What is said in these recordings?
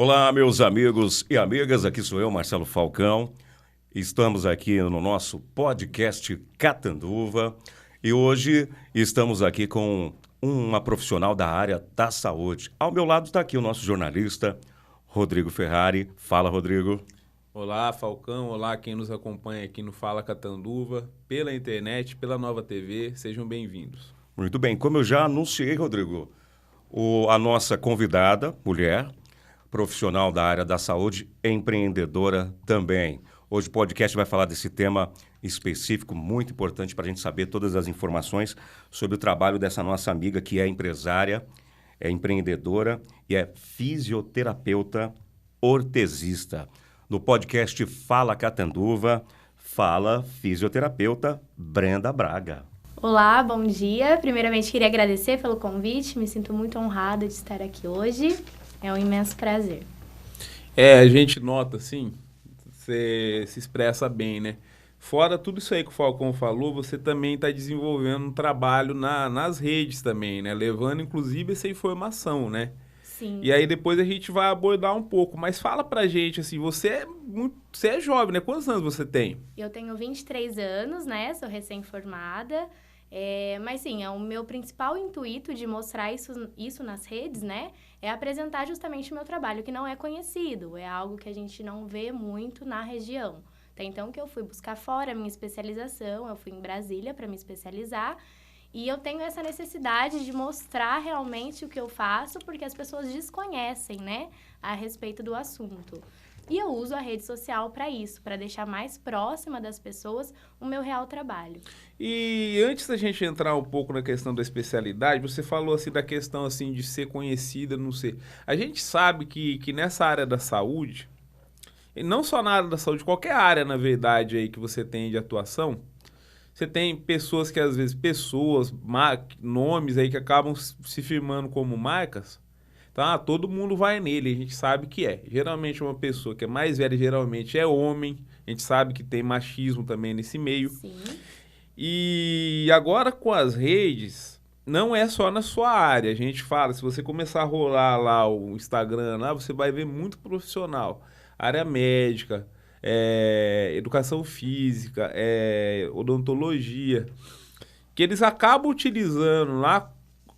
Olá, meus amigos e amigas, aqui sou eu, Marcelo Falcão. Estamos aqui no nosso podcast Catanduva e hoje estamos aqui com uma profissional da área da saúde. Ao meu lado está aqui o nosso jornalista, Rodrigo Ferrari. Fala, Rodrigo. Olá, Falcão. Olá, quem nos acompanha aqui no Fala Catanduva, pela internet, pela Nova TV. Sejam bem-vindos. Muito bem. Como eu já anunciei, Rodrigo, a nossa convidada, mulher, profissional da área da saúde, empreendedora também. Hoje o podcast vai falar desse tema específico, muito importante para a gente saber todas as informações sobre o trabalho dessa nossa amiga que é empresária, é empreendedora e é fisioterapeuta ortesista. No podcast Fala Catanduva, fala fisioterapeuta Brenda Braga. Olá, bom dia. Primeiramente, queria agradecer pelo convite. Me sinto muito honrada de estar aqui hoje. É um imenso prazer. A gente nota, assim, você se expressa bem, né? Fora tudo isso aí que o Falcão falou, você também está desenvolvendo um trabalho nas redes também, né? Levando, inclusive, essa informação, né? Sim. E aí depois a gente vai abordar um pouco. Mas fala pra gente, assim, você é jovem, né? Quantos anos você tem? Eu tenho 23 anos, né? Sou recém-formada. Mas sim, o meu principal intuito de mostrar isso nas redes, né? É apresentar justamente o meu trabalho, que não é conhecido. É algo que a gente não vê muito na região. Até então que eu fui buscar fora a minha especialização, eu fui em Brasília para me especializar. E eu tenho essa necessidade de mostrar realmente o que eu faço, porque as pessoas desconhecem, né, a respeito do assunto. E eu uso a rede social para isso, para deixar mais próxima das pessoas o meu real trabalho. E antes da gente entrar um pouco na questão da especialidade, você falou assim da questão assim de ser conhecida, não ser. A gente sabe que nessa área da saúde, e não só na área da saúde, qualquer área, na verdade, aí que você tem de atuação, você tem pessoas que, às vezes, nomes aí que acabam se firmando como marcas, tá? Todo mundo vai nele, a gente sabe que é. Geralmente uma pessoa que é mais velha, geralmente é homem, a gente sabe que tem machismo também nesse meio. Sim. E agora com as redes, não é só na sua área, a gente fala, se você começar a rolar lá o Instagram, lá, você vai ver muito profissional, área médica, educação física, odontologia, que eles acabam utilizando lá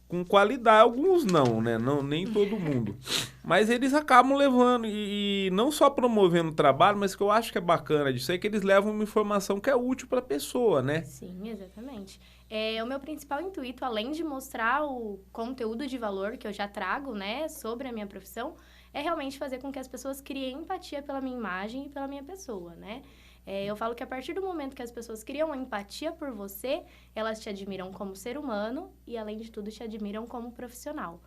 com qualidade, alguns não, né? Não, nem todo mundo. Mas eles acabam levando, e não só promovendo o trabalho, mas que eu acho que é bacana disso é que eles levam uma informação que é útil para a pessoa, né? Sim, exatamente. O meu principal intuito, além de mostrar o conteúdo de valor que eu já trago, né, sobre a minha profissão, é realmente fazer com que as pessoas criem empatia pela minha imagem e pela minha pessoa, né? Eu falo que a partir do momento que as pessoas criam empatia por você, elas te admiram como ser humano e, além de tudo, te admiram como profissional.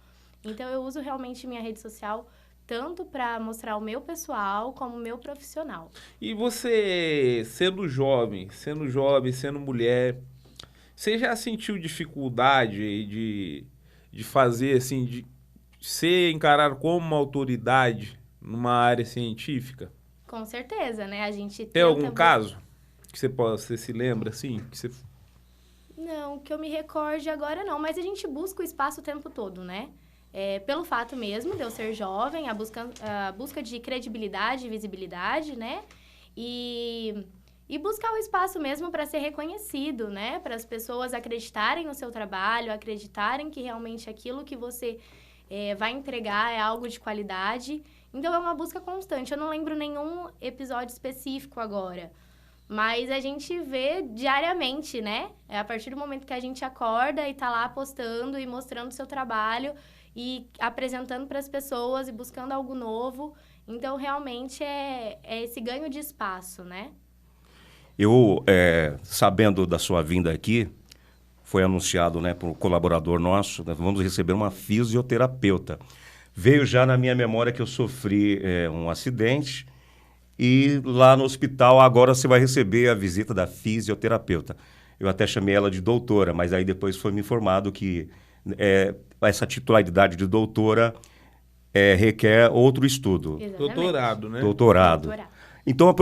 Então, eu uso realmente minha rede social tanto para mostrar o meu pessoal como o meu profissional. E você, sendo jovem, sendo mulher, você já sentiu dificuldade de fazer, assim, de ser encarado como uma autoridade numa área científica? Com certeza, né? A gente Tem algum caso que você se lembra, assim? Não, que eu me recorde agora não, mas a gente busca o espaço o tempo todo, né? Pelo fato mesmo de eu ser jovem, a busca de credibilidade e visibilidade, né? E buscar o espaço mesmo para ser reconhecido, né? Para as pessoas acreditarem no seu trabalho, acreditarem que realmente aquilo que você vai entregar é algo de qualidade. Então, é uma busca constante. Eu não lembro nenhum episódio específico agora, mas a gente vê diariamente, né? É a partir do momento que a gente acorda e tá lá postando e mostrando o seu trabalho e apresentando para as pessoas e buscando algo novo. Então, realmente, é esse ganho de espaço, né? Eu, sabendo da sua vinda aqui, foi anunciado, né, por um colaborador nosso, nós vamos receber uma fisioterapeuta. Veio já na minha memória que eu sofri um acidente e lá no hospital agora você vai receber a visita da fisioterapeuta. Eu até chamei ela de doutora, mas aí depois foi me informado que essa titularidade de doutora requer outro esto. Exatamente. Doutorado, né? Doutorado. Então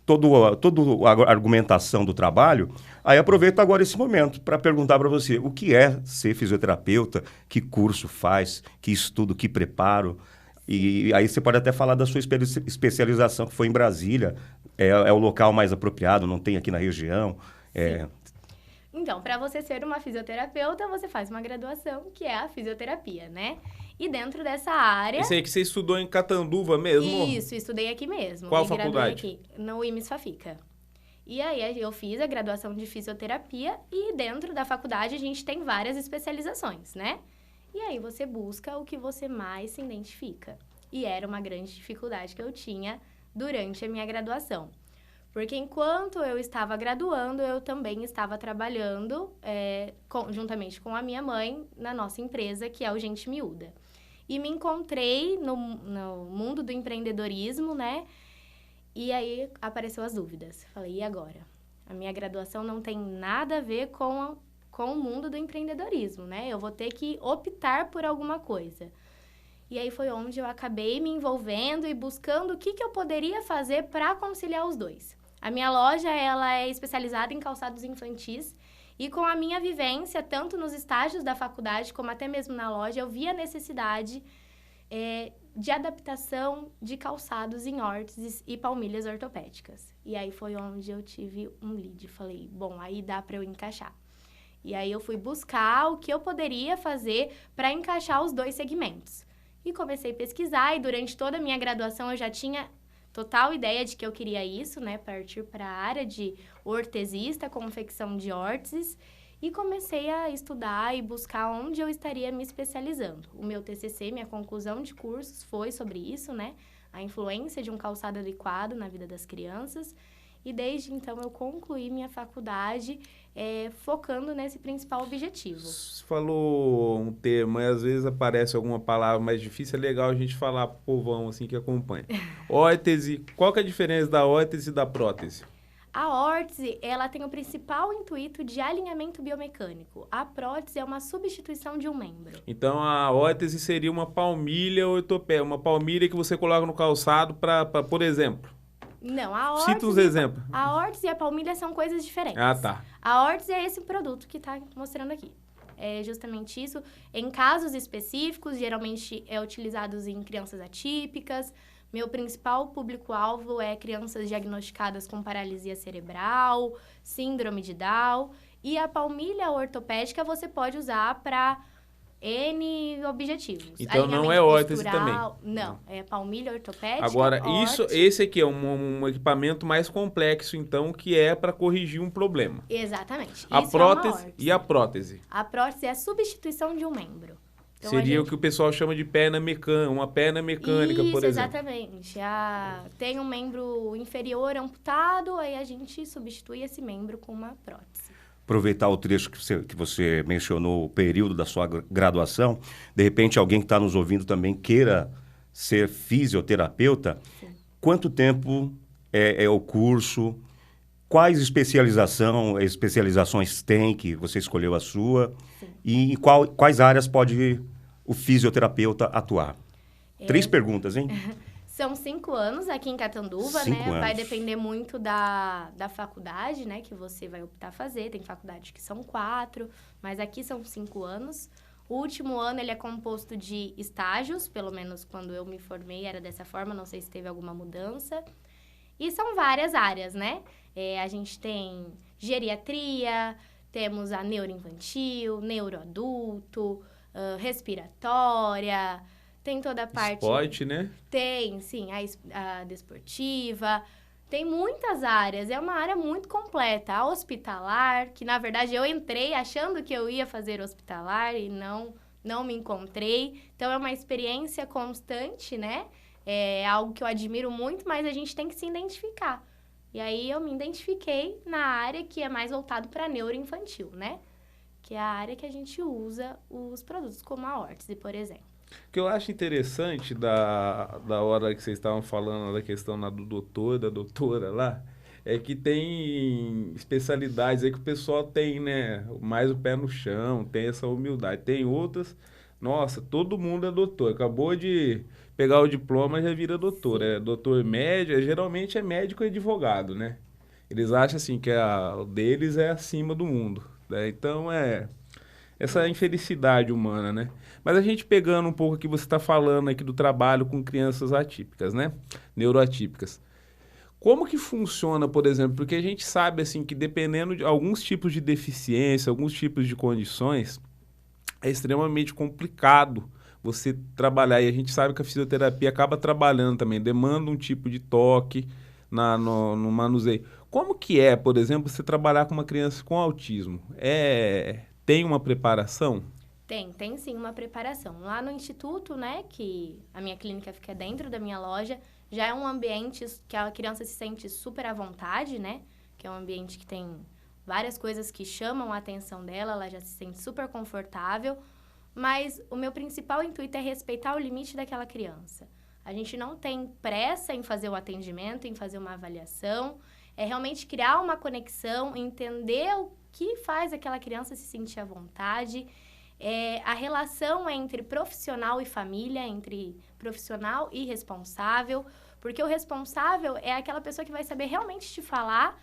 todo toda a argumentação do trabalho, aí aproveito agora esse momento para perguntar para você, o que é ser fisioterapeuta, que curso faz, que estudo, que preparo, e aí você pode até falar da sua especialização, que foi em Brasília, é o local mais apropriado, não tem aqui na região. Então, para você ser uma fisioterapeuta, você faz uma graduação, que é a fisioterapia, né? E dentro dessa área... Esse aí que você estudou em Catanduva mesmo? Isso, estudei aqui mesmo. Qual me faculdade? Aqui, no IMES Fafica. E aí eu fiz a graduação de fisioterapia e dentro da faculdade a gente tem várias especializações, né? E aí você busca o que você mais se identifica. E era uma grande dificuldade que eu tinha durante a minha graduação. Porque enquanto eu estava graduando, eu também estava trabalhando juntamente com a minha mãe na nossa empresa, que é o Gente Miúda. E me encontrei no mundo do empreendedorismo, né? E aí apareceu as dúvidas. Falei, e agora? A minha graduação não tem nada a ver com o mundo do empreendedorismo, né? Eu vou ter que optar por alguma coisa. E aí foi onde eu acabei me envolvendo e buscando o que eu poderia fazer para conciliar os dois. A minha loja, ela é especializada em calçados infantis e com a minha vivência, tanto nos estágios da faculdade como até mesmo na loja, eu vi a necessidade de adaptação de calçados em órteses e palmilhas ortopédicas. E aí foi onde eu tive um lead. Falei, bom, aí dá para eu encaixar. E aí eu fui buscar o que eu poderia fazer para encaixar os dois segmentos. E comecei a pesquisar e durante toda a minha graduação eu já tinha total ideia de que eu queria isso, né? Partir para a área de ortesista, confecção de órteses. E comecei a estudar e buscar onde eu estaria me especializando. O meu TCC, minha conclusão de cursos foi sobre isso, né? A influência de um calçado adequado na vida das crianças. E desde então eu concluí minha faculdade focando nesse principal objetivo. Você falou um termo, mas às vezes aparece alguma palavra mais difícil, é legal a gente falar pro povão assim que acompanha. Órtese, qual que é a diferença da órtese e da prótese? A órtese, ela tem o principal intuito de alinhamento biomecânico. A prótese é uma substituição de um membro. Então, a órtese seria uma palmilha ortopédica, uma palmilha que você coloca no calçado para, por exemplo... Não, a órtese... Cita uns exemplos. A órtese e a palmilha são coisas diferentes. Ah, tá. A órtese é esse produto que está mostrando aqui. É justamente isso. Em casos específicos, geralmente é utilizado em crianças atípicas. Meu principal público-alvo é crianças diagnosticadas com paralisia cerebral, síndrome de Down. E a palmilha ortopédica você pode usar para N objetivos. Então não é órtese também? Não, é palmilha ortopédica. Agora, esse aqui é um equipamento mais complexo, então, que é para corrigir um problema. Exatamente. A prótese e a prótese? A prótese é a substituição de um membro. Então, seria o que o pessoal chama de perna mecânica, uma perna mecânica, por exemplo. Exatamente. Tem um membro inferior amputado, aí a gente substitui esse membro com uma prótese. Aproveitar o trecho que você mencionou, o período da sua graduação, de repente alguém que está nos ouvindo também queira ser fisioterapeuta, sim. Quanto tempo é o curso? Quais especializações tem, que você escolheu a sua? Sim. E quais áreas pode o fisioterapeuta atuar? 3 perguntas, hein? São 5 anos aqui em Catanduva, né? Anos. Vai depender muito da faculdade, né? Que você vai optar a fazer. Tem faculdade que são 4, mas aqui são 5 anos. O último ano, ele é composto de estágios, pelo menos quando eu me formei era dessa forma, não sei se teve alguma mudança. E são várias áreas, né? A gente tem geriatria, temos a neuroinfantil, neuroadulto, respiratória... Tem toda a parte... Esporte, né? Tem, sim, a desportiva. Tem muitas áreas. É uma área muito completa. A hospitalar, que na verdade eu entrei achando que eu ia fazer hospitalar e não me encontrei. Então é uma experiência constante, né? É algo que eu admiro muito, mas a gente tem que se identificar. E aí eu me identifiquei na área que é mais voltado para neuroinfantil, né? Que é a área que a gente usa os produtos como a órtese, por exemplo. O que eu acho interessante da hora que vocês estavam falando da questão do doutor, da doutora lá, é que tem especialidades aí que o pessoal tem, né? Mais o pé no chão, tem essa humildade. Tem outras, Nossa, todo mundo é doutor. Acabou de pegar o diploma, já vira doutor. É doutor médio, geralmente é médico e advogado, né? Eles acham assim que o deles é acima do mundo, né? Então essa infelicidade humana, né? Mas a gente pegando um pouco aqui, você está falando aqui do trabalho com crianças atípicas, né? Neuroatípicas. Como que funciona, por exemplo? Porque a gente sabe assim que dependendo de alguns tipos de deficiência, alguns tipos de condições, é extremamente complicado você trabalhar. E a gente sabe que a fisioterapia acaba trabalhando também, demanda um tipo de toque no manuseio. Como que é, por exemplo, você trabalhar com uma criança com autismo? Tem uma preparação? Tem sim uma preparação. Lá no instituto, né, que a minha clínica fica dentro da minha loja, já é um ambiente que a criança se sente super à vontade, né? Que é um ambiente que tem várias coisas que chamam a atenção dela, ela já se sente super confortável. Mas o meu principal intuito é respeitar o limite daquela criança. A gente não tem pressa em fazer o atendimento, em fazer uma avaliação. É realmente criar uma conexão, entender o que faz aquela criança se sentir à vontade. A relação entre profissional e família, entre profissional e responsável, porque o responsável é aquela pessoa que vai saber realmente te falar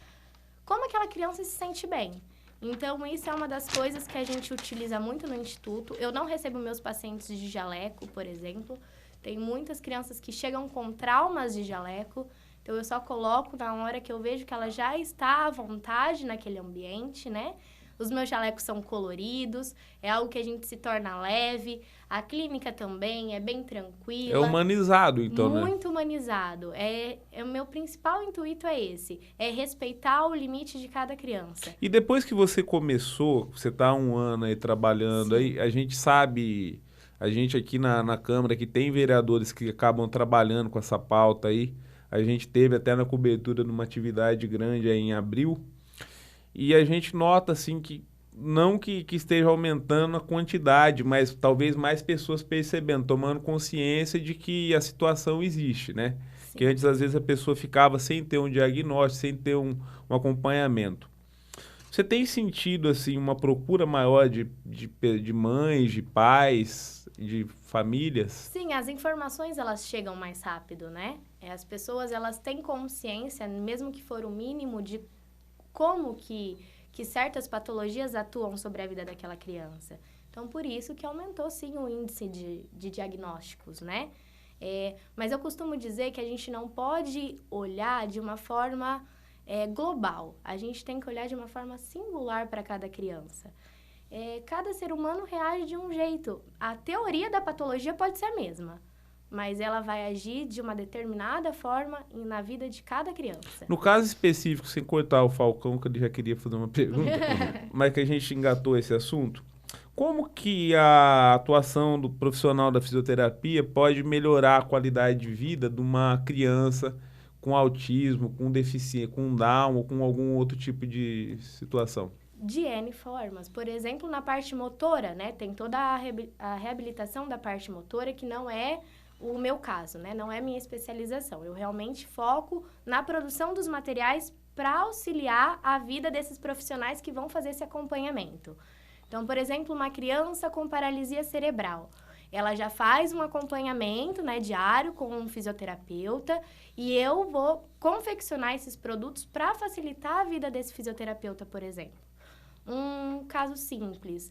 como aquela criança se sente bem. Então, isso é uma das coisas que a gente utiliza muito no instituto. Eu não recebo meus pacientes de jaleco, por exemplo. Tem muitas crianças que chegam com traumas de jaleco, então eu só coloco na hora que eu vejo que ela já está à vontade naquele ambiente, né? Os meus jalecos são coloridos, é algo que a gente se torna leve. A clínica também é bem tranquila. É humanizado, então, né? Muito humanizado. O meu principal intuito é esse, é respeitar o limite de cada criança. E depois que você começou, você está há 1 ano aí trabalhando, aí a gente sabe, a gente aqui na Câmara que tem vereadores que acabam trabalhando com essa pauta aí. A gente teve até na cobertura de uma atividade grande aí em abril. E a gente nota, assim, que não que esteja aumentando a quantidade, mas talvez mais pessoas percebendo, tomando consciência de que a situação existe, né? Sim. Que antes, às vezes, a pessoa ficava sem ter um diagnóstico, sem ter um acompanhamento. Você tem sentido, assim, uma procura maior de mães, de pais, de famílias? Sim, as informações, elas chegam mais rápido, né? As pessoas, elas têm consciência, mesmo que for o mínimo, de como que certas patologias atuam sobre a vida daquela criança. Então, por isso que aumentou, sim, o índice de diagnósticos, né? Mas eu costumo dizer que a gente não pode olhar de uma forma global. A gente tem que olhar de uma forma singular para cada criança. Cada ser humano reage de um jeito. A teoria da patologia pode ser a mesma, mas ela vai agir de uma determinada forma na vida de cada criança. No caso específico, sem cortar o Falcão, que ele já queria fazer uma pergunta, mas que a gente engatou esse assunto, como que a atuação do profissional da fisioterapia pode melhorar a qualidade de vida de uma criança com autismo, com deficiência, com Down ou com algum outro tipo de situação? De N formas. Por exemplo, na parte motora, né? Tem toda a reabilitação da parte motora, que não é o meu caso, né? Não é minha especialização. Eu realmente foco na produção dos materiais para auxiliar a vida desses profissionais que vão fazer esse acompanhamento. Então, por exemplo, uma criança com paralisia cerebral. Ela já faz um acompanhamento, né, diário com um fisioterapeuta e eu vou confeccionar esses produtos para facilitar a vida desse fisioterapeuta, por exemplo. Um caso simples.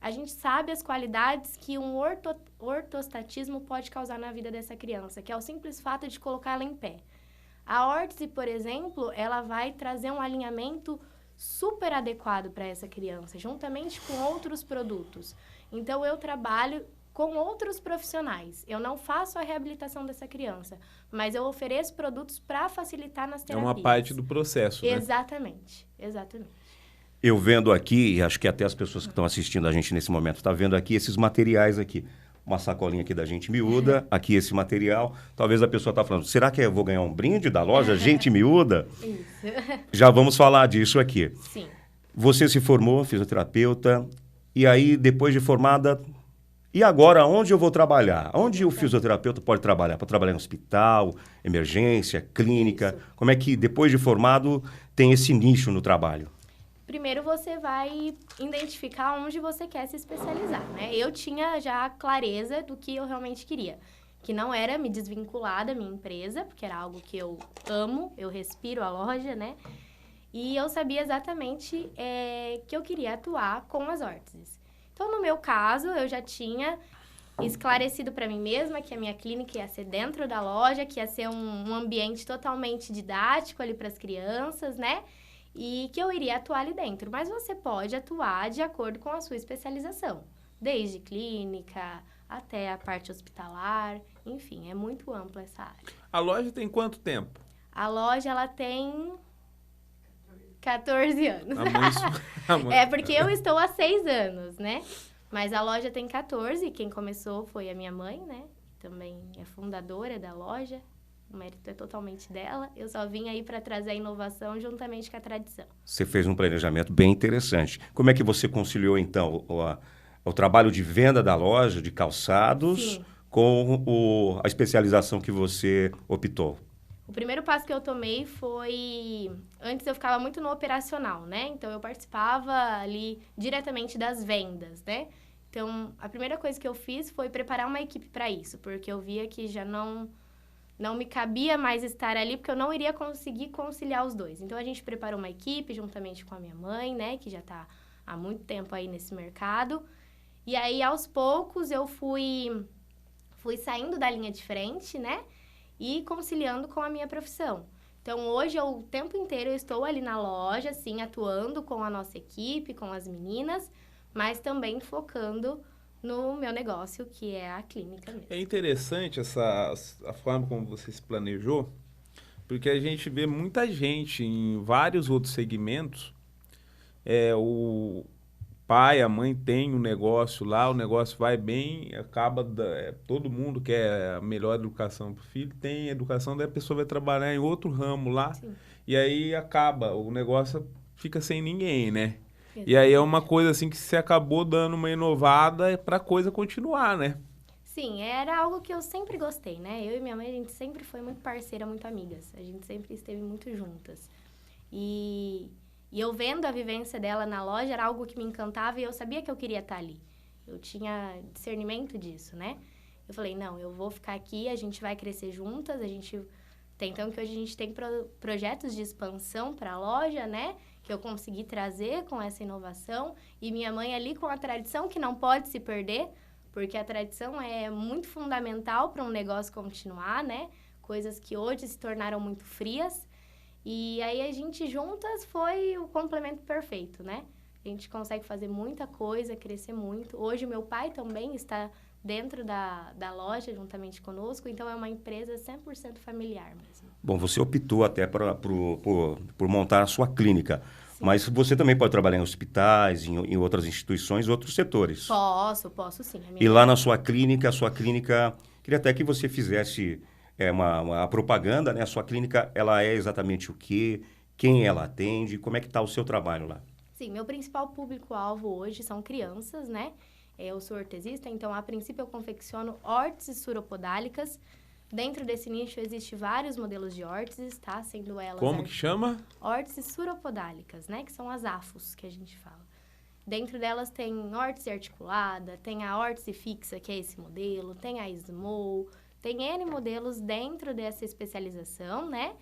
A gente sabe as qualidades que um ortostatismo pode causar na vida dessa criança, que é o simples fato de colocá-la em pé. A órtese, por exemplo, ela vai trazer um alinhamento super adequado para essa criança, juntamente com outros produtos. Então, eu trabalho com outros profissionais. Eu não faço a reabilitação dessa criança, mas eu ofereço produtos para facilitar nas terapias. É uma parte do processo, né? Exatamente, exatamente. Eu vendo aqui, e acho que até as pessoas que estão assistindo a gente nesse momento estão vendo aqui esses materiais aqui. Uma sacolinha aqui da Gente Miúda, aqui esse material. Talvez a pessoa está falando, será que eu vou ganhar um brinde da loja Gente Miúda? Isso. Já vamos falar disso aqui. Sim. Você se formou, fisioterapeuta, e aí depois de formada, e agora onde eu vou trabalhar? Onde o fisioterapeuta pode trabalhar? Pode trabalhar em hospital, emergência, clínica? Isso. Como é que depois de formado tem esse nicho no trabalho? Primeiro você vai identificar onde você quer se especializar, né? Eu tinha já clareza do que eu realmente queria. Que não era me desvincular da minha empresa, porque era algo que eu amo, eu respiro a loja, né? E eu sabia exatamente que eu queria atuar com as órteses. Então, no meu caso, eu já tinha esclarecido para mim mesma que a minha clínica ia ser dentro da loja, que ia ser um ambiente totalmente didático ali para as crianças, né? E que eu iria atuar ali dentro. Mas você pode atuar de acordo com a sua especialização, desde clínica até a parte hospitalar, enfim, é muito ampla essa área. A loja tem quanto tempo? A loja, ela tem 14 anos. A mãe... É porque eu estou há 6 anos, né? Mas a loja tem 14, e quem começou foi a minha mãe, né? Também é fundadora da loja, o mérito é totalmente dela. Eu só vim aí para trazer a inovação juntamente com a tradição. Você fez um planejamento bem interessante. Como é que você conciliou, então, o trabalho de venda da loja, de calçados, Sim. com a especialização que você optou? O primeiro passo que eu tomei foi... Antes eu ficava muito no operacional, né? Então, eu participava ali diretamente das vendas, né? Então, a primeira coisa que eu fiz foi preparar uma equipe para isso, porque eu via que já não me cabia mais estar ali, porque eu não iria conseguir conciliar os dois. Então, a gente preparou uma equipe juntamente com a minha mãe, né? Que já está há muito tempo aí nesse mercado. E aí, aos poucos, eu fui saindo da linha de frente, né? E conciliando com a minha profissão. Então, hoje, o tempo inteiro, eu estou ali na loja, assim, atuando com a nossa equipe, com as meninas, mas também focando no meu negócio, que é a clínica mesmo. É interessante a forma como você se planejou, porque a gente vê muita gente em vários outros segmentos, o pai, a mãe tem um negócio lá, o negócio vai bem, todo mundo quer a melhor educação para o filho, tem educação, daí a pessoa vai trabalhar em outro ramo lá, Sim. e aí o negócio fica sem ninguém, né? Exatamente. E aí é uma coisa assim que você acabou dando uma inovada para a coisa continuar, né? Sim, era algo que eu sempre gostei, né? Eu e minha mãe, a gente sempre foi muito parceira, muito amigas. A gente sempre esteve muito juntas. E eu vendo a vivência dela na loja, era algo que me encantava e eu sabia que eu queria estar ali. Eu tinha discernimento disso, né? Eu falei, não, eu vou ficar aqui, a gente vai crescer juntas, Então, que hoje a gente tem projetos de expansão para a loja, né? Que eu consegui trazer com essa inovação. E minha mãe ali com a tradição, que não pode se perder, porque a tradição é muito fundamental para um negócio continuar, né? Coisas que hoje se tornaram muito frias. E aí, a gente juntas foi o complemento perfeito, né? A gente consegue fazer muita coisa, crescer muito. Hoje, o meu pai também está dentro da loja, juntamente conosco. Então, é uma empresa 100% familiar mesmo. Bom, você optou até por montar a sua clínica. Sim. Mas você também pode trabalhar em hospitais, em outras instituições, outros setores. Posso sim. E lá na sua clínica, queria até que você fizesse uma propaganda, né? A sua clínica, ela é exatamente o quê? Quem ela atende? Como é que está o seu trabalho lá? Sim, meu principal público-alvo hoje são crianças, né? Eu sou ortesista, então, a princípio, eu confecciono órteses suropodálicas. Dentro desse nicho, existem vários modelos de órteses, tá? Sendo elas... Como que chama? Órteses suropodálicas, né? Que são as AFOS, que a gente fala. Dentro delas tem órtese articulada, tem a órtese fixa, que é esse modelo, tem a Small, tem N modelos dentro dessa especialização, né?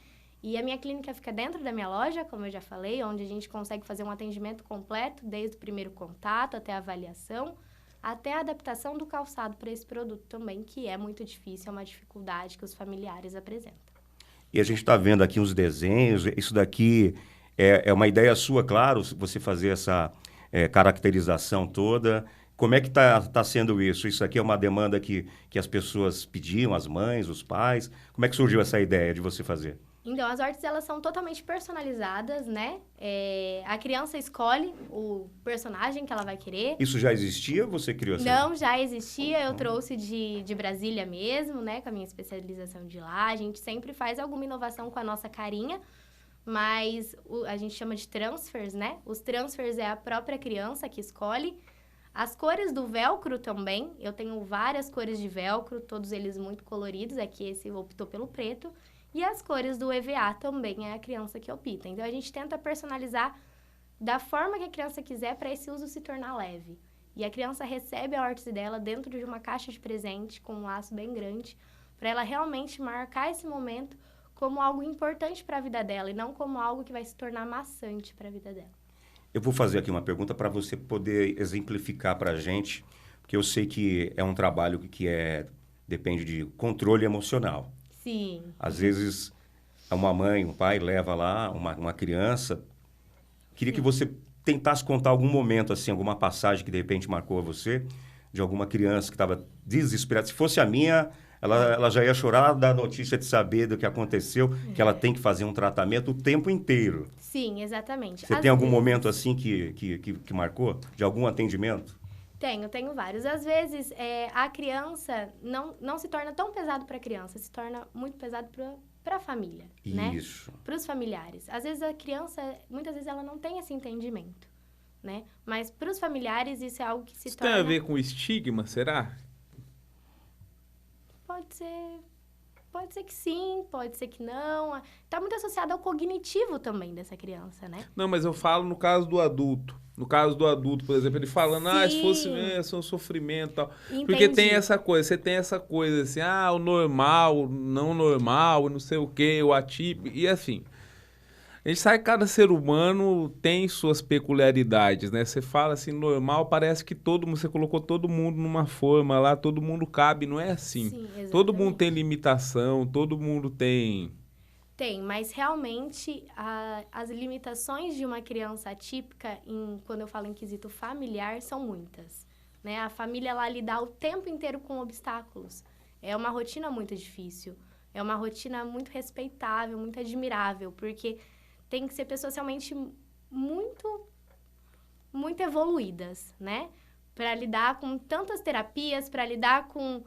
E a minha clínica fica dentro da minha loja, como eu já falei, onde a gente consegue fazer um atendimento completo, desde o primeiro contato até a avaliação, até a adaptação do calçado para esse produto também, que é muito difícil, é uma dificuldade que os familiares apresentam. E a gente está vendo aqui os desenhos, isso daqui é uma ideia sua, claro, você fazer essa caracterização toda. Como é que está sendo isso? Isso aqui é uma demanda que as pessoas pediam, as mães, os pais. Como é que surgiu essa ideia de você fazer? Então, as órteses, elas são totalmente personalizadas, né? A criança escolhe o personagem que ela vai querer. Isso já existia ou você criou assim? Não, já existia. Eu trouxe de Brasília mesmo, né? Com a minha especialização de lá. A gente sempre faz alguma inovação com a nossa carinha, mas a gente chama de transfers, né? Os transfers é a própria criança que escolhe. As cores do velcro também. Eu tenho várias cores de velcro, todos eles muito coloridos. Aqui esse optou pelo preto. E as cores do EVA também é a criança que opta. Então, a gente tenta personalizar da forma que a criança quiser para esse uso se tornar leve. E a criança recebe a órtese dela dentro de uma caixa de presente com um laço bem grande, para ela realmente marcar esse momento como algo importante para a vida dela e não como algo que vai se tornar maçante para a vida dela. Eu vou fazer aqui uma pergunta para você poder exemplificar para a gente, porque eu sei que é um trabalho que depende de controle emocional. Sim. Às vezes, uma mãe, um pai leva lá uma criança. Queria que você tentasse contar algum momento, assim, alguma passagem que de repente marcou você, de alguma criança que estava desesperada. Se fosse a minha, ela já ia chorar da notícia de saber do que aconteceu, que ela tem que fazer um tratamento o tempo inteiro. Sim, exatamente. Você tem algum momento assim que marcou? De algum atendimento? Tenho vários. Às vezes, a criança não se torna tão pesado para a criança, se torna muito pesado para a família, né? Isso. Para os familiares. Às vezes, a criança, muitas vezes, ela não tem esse entendimento, né? Mas para os familiares, isso é algo que se torna... Tem a ver com estigma, será? Pode ser que sim, pode ser que não. Está muito associado ao cognitivo também dessa criança, né? Não, mas eu falo no caso do adulto. No caso do adulto, por exemplo, ele falando, se fosse isso, é um sofrimento e tal. Entendi. Porque tem essa coisa, você tem essa coisa assim, o normal, o não normal, não sei o quê, o atípico, e assim. A gente sabe que cada ser humano tem suas peculiaridades, né? Você fala assim, normal, parece que você colocou todo mundo numa forma lá, todo mundo cabe, não é assim. Sim, exatamente. Todo mundo tem limitação, todo mundo tem... Tem, mas realmente as limitações de uma criança atípica, quando eu falo em quesito familiar, são muitas, né? A família, ela lida o tempo inteiro com obstáculos. É uma rotina muito difícil, é uma rotina muito respeitável, muito admirável, porque tem que ser pessoas realmente muito, muito evoluídas, né? Para lidar com tantas terapias, para lidar com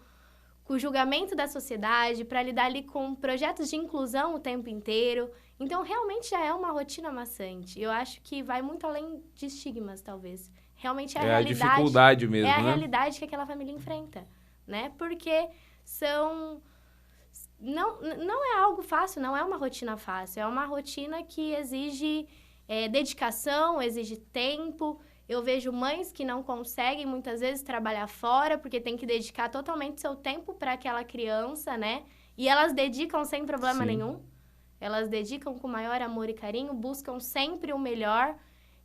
o julgamento da sociedade, para lidar ali com projetos de inclusão o tempo inteiro. Então, realmente já é uma rotina maçante. Eu acho que vai muito além de estigmas, talvez. Realmente é a realidade. A dificuldade mesmo, é a né? realidade que aquela família enfrenta, né? Porque não é algo fácil, não é uma rotina fácil. É uma rotina que exige dedicação, exige tempo. Eu vejo mães que não conseguem, muitas vezes, trabalhar fora, porque tem que dedicar totalmente seu tempo para aquela criança, né? E elas dedicam sem problema nenhum. Elas dedicam com maior amor e carinho, buscam sempre o melhor.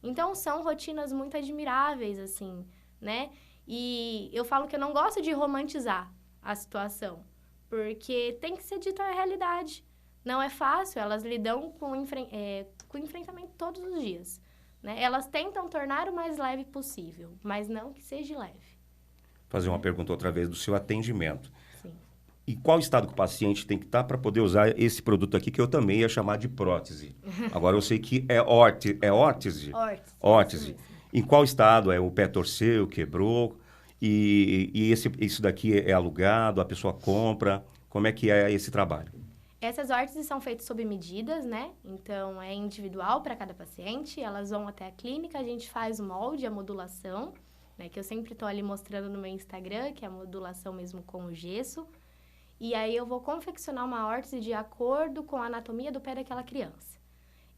Então, são rotinas muito admiráveis, assim, né? E eu falo que eu não gosto de romantizar a situação, porque tem que ser dito a realidade. Não é fácil, elas lidam com enfrentamento todos os dias. Né? Elas tentam tornar o mais leve possível, mas não que seja leve. Fazer uma pergunta outra vez do seu atendimento. Sim. E qual estado que o paciente tem que estar para poder usar esse produto aqui, que eu também ia chamar de prótese? Agora eu sei que é órtese? Órtese. Em qual estado? O pé torceu, quebrou? E isso daqui é alugado, a pessoa compra? Como é que é esse trabalho? Essas órteses são feitas sob medidas, né? Então, é individual para cada paciente. Elas vão até a clínica, a gente faz o molde, a modulação, né? Que eu sempre estou ali mostrando no meu Instagram, que é a modulação mesmo com o gesso. E aí, eu vou confeccionar uma órtese de acordo com a anatomia do pé daquela criança.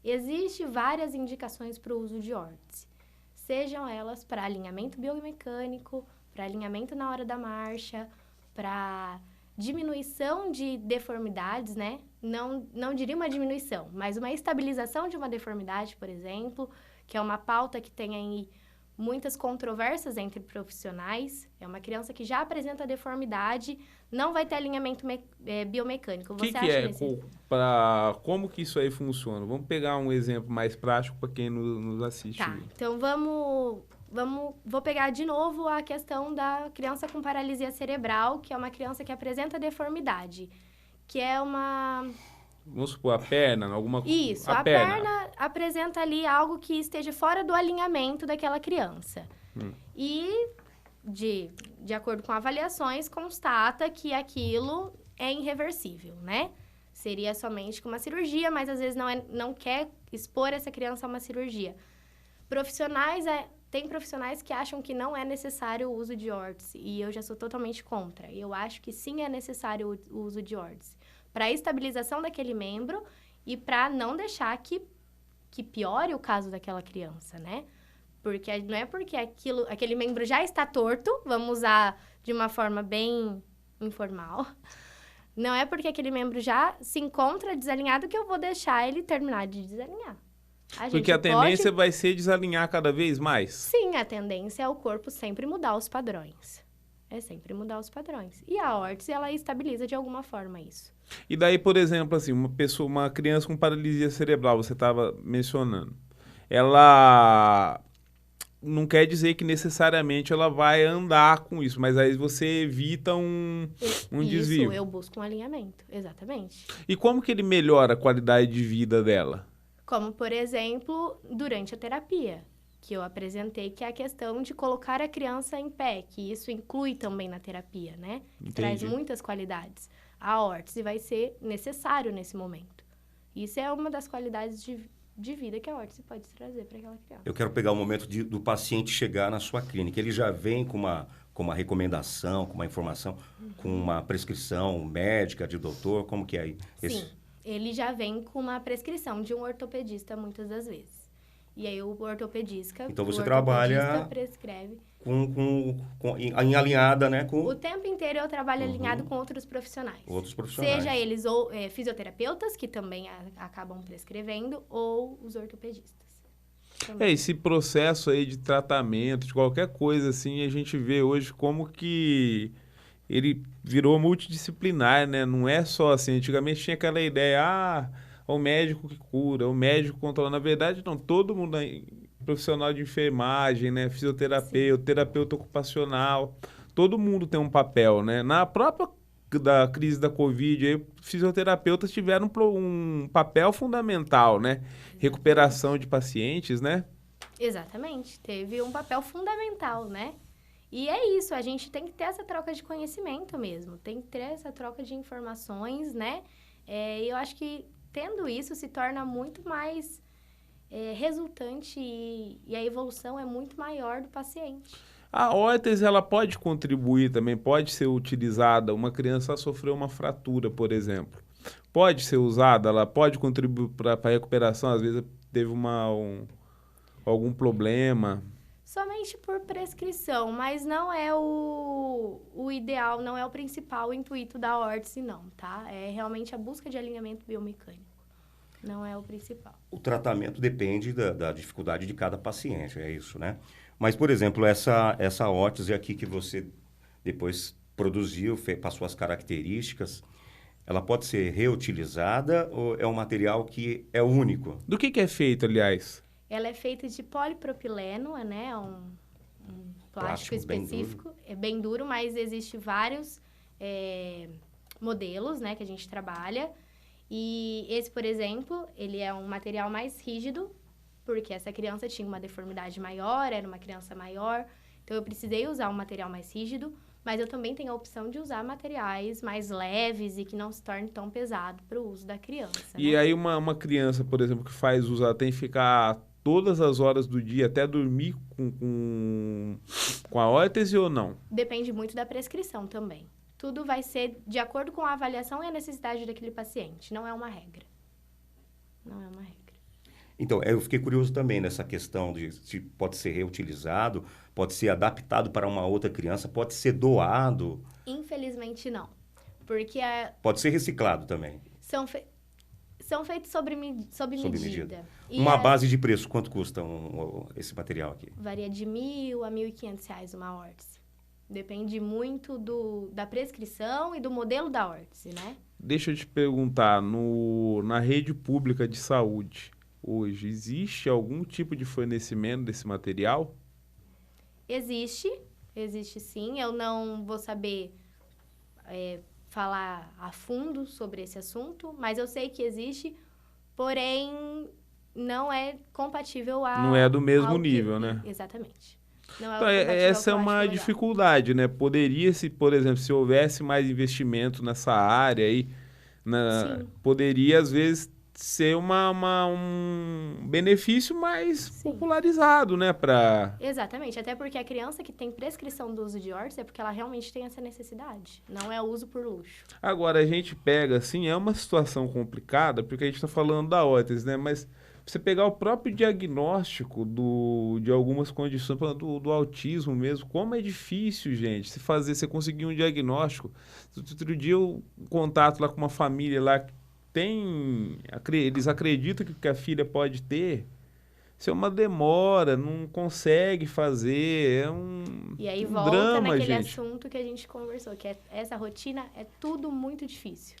Existem várias indicações para o uso de órtese. Sejam elas para alinhamento biomecânico, para alinhamento na hora da marcha, para diminuição de deformidades, né? Não diria uma diminuição, mas uma estabilização de uma deformidade, por exemplo, que é uma pauta que tem aí muitas controvérsias entre profissionais. É uma criança que já apresenta deformidade, não vai ter alinhamento biomecânico. Você acha como que isso aí funciona? Vamos pegar um exemplo mais prático para quem nos assiste. Tá, então vou pegar de novo a questão da criança com paralisia cerebral, que é uma criança que apresenta deformidade, que é uma... Vamos supor, a perna, alguma coisa. Isso, a perna apresenta ali algo que esteja fora do alinhamento daquela criança. E, de acordo com avaliações, constata que aquilo é irreversível, né? Seria somente com uma cirurgia, mas às vezes não quer expor essa criança a uma cirurgia. Tem profissionais que acham que não é necessário o uso de órtese, e eu já sou totalmente contra. Eu acho que sim é necessário o uso de órtese, para a estabilização daquele membro e para não deixar que que piore o caso daquela criança, né? Porque não é porque aquele membro já está torto, vamos usar de uma forma bem informal, não é porque aquele membro já se encontra desalinhado que eu vou deixar ele terminar de desalinhar. Porque a tendência vai ser desalinhar cada vez mais? Sim, a tendência é o corpo sempre mudar os padrões. É sempre mudar os padrões. E a órtese, ela estabiliza de alguma forma isso. E daí, por exemplo, assim, uma criança com paralisia cerebral, você estava mencionando, ela não quer dizer que necessariamente ela vai andar com isso, mas aí você evita um desvio. Isso, eu busco um alinhamento, exatamente. E como que ele melhora a qualidade de vida dela? Como, por exemplo, durante a terapia, que eu apresentei, que é a questão de colocar a criança em pé, que isso inclui também na terapia, né? Que traz muitas qualidades. A órtese vai ser necessário nesse momento. Isso é uma das qualidades de vida que a órtese pode trazer para aquela criança. Eu quero pegar o momento do paciente chegar na sua clínica. Ele já vem com uma recomendação, com uma informação, com uma prescrição médica de doutor, como que é aí? Sim, ele já vem com uma prescrição de um ortopedista muitas das vezes. E aí o ortopedista, então você trabalha prescreve. Em alinhada, né? O tempo inteiro eu trabalho alinhado com outros profissionais. Outros profissionais. Seja eles ou fisioterapeutas, que também acabam prescrevendo, ou os ortopedistas. Esse processo aí de tratamento, de qualquer coisa assim, a gente vê hoje como que ele virou multidisciplinar, né? Não é só assim, antigamente tinha aquela ideia, o médico que cura, o médico controla. Na verdade, não, todo mundo, profissional de enfermagem, né? Fisioterapeuta, sim, terapeuta ocupacional, todo mundo tem um papel, né? Na própria da crise da Covid, aí, fisioterapeutas tiveram um papel fundamental, né? Recuperação de pacientes, né? Exatamente, teve um papel fundamental, né? E é isso, a gente tem que ter essa troca de conhecimento mesmo, tem que ter essa troca de informações, né? E eu acho que tendo isso se torna muito mais resultante e a evolução é muito maior do paciente. A órtese, ela pode contribuir também, pode ser utilizada. Uma criança sofreu uma fratura, por exemplo. Pode ser usada, ela pode contribuir para a recuperação, às vezes teve algum problema. Somente por prescrição, mas não é o ideal, não é o principal intuito da órtese, não, tá? É realmente a busca de alinhamento biomecânico, não é o principal. O tratamento depende da dificuldade de cada paciente, é isso, né? Mas, por exemplo, essa órtese aqui que você depois produziu, passou as características, ela pode ser reutilizada ou é um material que é único? Do que é feito, aliás? Ela é feita de polipropileno, né? Um plástico específico. É bem duro, mas existe vários modelos, né? Que a gente trabalha. E esse, por exemplo, ele é um material mais rígido, porque essa criança tinha uma deformidade maior, era uma criança maior. Então, eu precisei usar um material mais rígido, mas eu também tenho a opção de usar materiais mais leves e que não se torne tão pesado para o uso da criança. E aí, uma criança, por exemplo, que faz uso, ela tem que ficar todas as horas do dia até dormir com a órtese ou não? Depende muito da prescrição também. Tudo vai ser de acordo com a avaliação e a necessidade daquele paciente. Não é uma regra. Não é uma regra. Então, eu fiquei curioso também nessa questão de se pode ser reutilizado, pode ser adaptado para uma outra criança, pode ser doado. Infelizmente, não. Porque pode ser reciclado também. São feitos sob medida. Uma base de preço, quanto custa esse material aqui? Varia de R$1.000 a R$1.500 uma órtese. Depende muito da prescrição e do modelo da órtese, né? Deixa eu te perguntar, na rede pública de saúde, hoje, existe algum tipo de fornecimento desse material? Existe sim. Eu não vou saber falar a fundo sobre esse assunto, mas eu sei que existe, porém não é compatível não é do mesmo nível, né? Exatamente. Então, essa é uma dificuldade, né? Poderia-se, por exemplo, se houvesse mais investimento nessa área aí, poderia, às vezes, ser um benefício mais popularizado, né? Exatamente, até porque a criança que tem prescrição do uso de órtese é porque ela realmente tem essa necessidade, não é uso por luxo. Agora, a gente pega, assim, é uma situação complicada, porque a gente está falando da órtese, né? Mas Você pegar o próprio diagnóstico de algumas condições, do autismo mesmo, como é difícil, gente, você conseguir um diagnóstico. Outro dia eu contato lá com uma família lá que eles acreditam que a filha pode ter. Isso é uma demora, não consegue fazer, é E aí um volta drama, naquele gente. assunto que a gente conversou, que essa rotina é tudo muito difícil.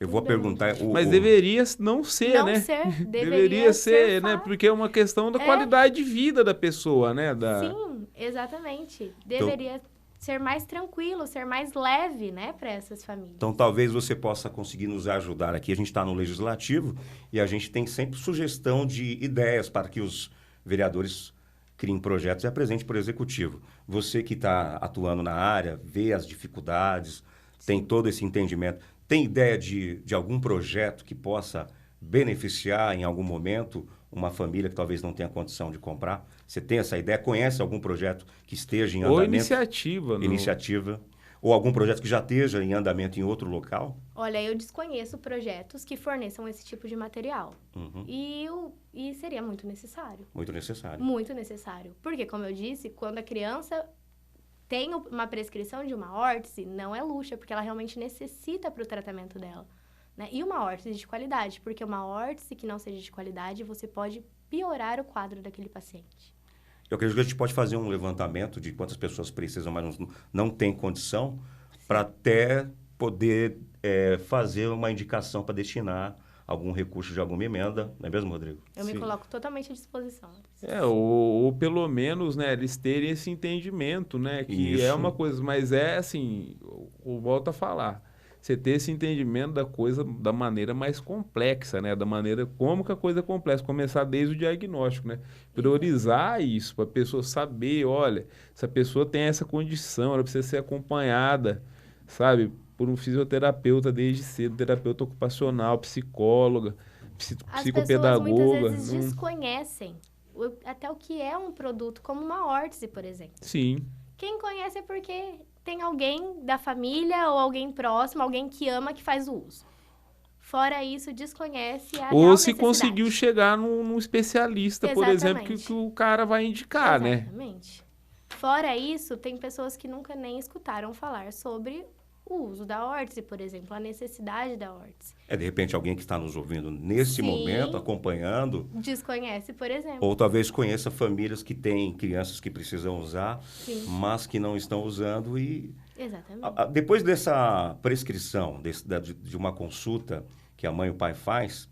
Eu vou perguntar... Mas deveria não ser, Não né? ser, Deveria ser, né? fácil. Porque é uma questão da qualidade de vida da pessoa, né? Sim, exatamente. Deveria ser mais tranquilo, ser mais leve, né, para essas famílias. Então, talvez você possa conseguir nos ajudar aqui. A gente está no Legislativo e a gente tem sempre sugestão de ideias para que os vereadores criem projetos e apresentem para o Executivo. Você que está atuando na área, vê as dificuldades, tem todo esse entendimento. Tem ideia de algum projeto que possa beneficiar em algum momento uma família que talvez não tenha condição de comprar? Você tem essa ideia? Conhece algum projeto que esteja em andamento? Ou iniciativa. Iniciativa. Ou algum projeto que já esteja em andamento em outro local? Olha, eu desconheço projetos que forneçam esse tipo de material. Uhum. E seria muito necessário. Muito necessário. Muito necessário. Porque, como eu disse, quando a criança tem uma prescrição de uma órtese, não é luxo, porque ela realmente necessita para o tratamento dela. Né? E uma órtese de qualidade, porque uma órtese que não seja de qualidade, você pode piorar o quadro daquele paciente. Eu acredito que a gente pode fazer um levantamento de quantas pessoas precisam, mas não tem condição, para até poder fazer uma indicação para destinar algum recurso de alguma emenda, não é mesmo, Rodrigo? Eu me coloco totalmente à disposição. Ou pelo menos, né, eles terem esse entendimento, né, que Isso. é uma coisa, mas é assim, eu volto a falar, você ter esse entendimento da coisa da maneira mais complexa, né, da maneira como que a coisa é complexa, começar desde o diagnóstico, né, priorizar isso, para a pessoa saber, olha, essa pessoa tem essa condição, ela precisa ser acompanhada, sabe, por um fisioterapeuta desde cedo, terapeuta ocupacional, psicóloga, psicopedagoga. As pessoas muitas vezes desconhecem até o que é um produto, como uma órtese, por exemplo. Sim. Quem conhece é porque tem alguém da família ou alguém próximo, alguém que ama, que faz o uso. Fora isso, desconhece a Ou real se necessidade. conseguiu chegar num especialista, por exemplo, que o cara vai indicar, né? Exatamente. Fora isso, tem pessoas que nunca nem escutaram falar sobre o uso da órtese, por exemplo, a necessidade da órtese. De repente, alguém que está nos ouvindo nesse momento, acompanhando... Desconhece, por exemplo. Ou talvez conheça famílias que têm crianças que precisam usar, Sim. mas que não estão usando e... Exatamente. Depois dessa prescrição, de uma consulta que a mãe e o pai faz,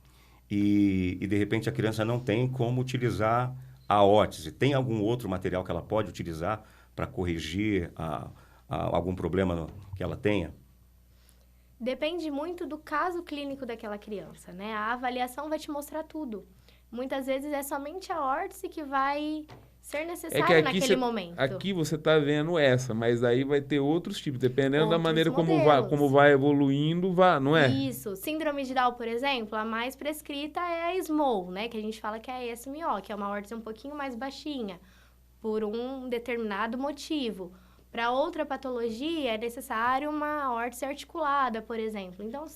e de repente a criança não tem como utilizar a órtese, tem algum outro material que ela pode utilizar para corrigir algum problema que ela tenha? Depende muito do caso clínico daquela criança, né? A avaliação vai te mostrar tudo. Muitas vezes é somente a órtese que vai ser necessária naquele momento. Aqui você está vendo essa, mas aí vai ter outros tipos, dependendo da maneira modelos. como vai evoluindo, não é? Isso. Síndrome de Down, por exemplo, a mais prescrita é a SMO, né? Que a gente fala que é a ESMO, que é uma órtese um pouquinho mais baixinha, por um determinado motivo. Para outra patologia, é necessário uma órtese articulada, por exemplo. Então,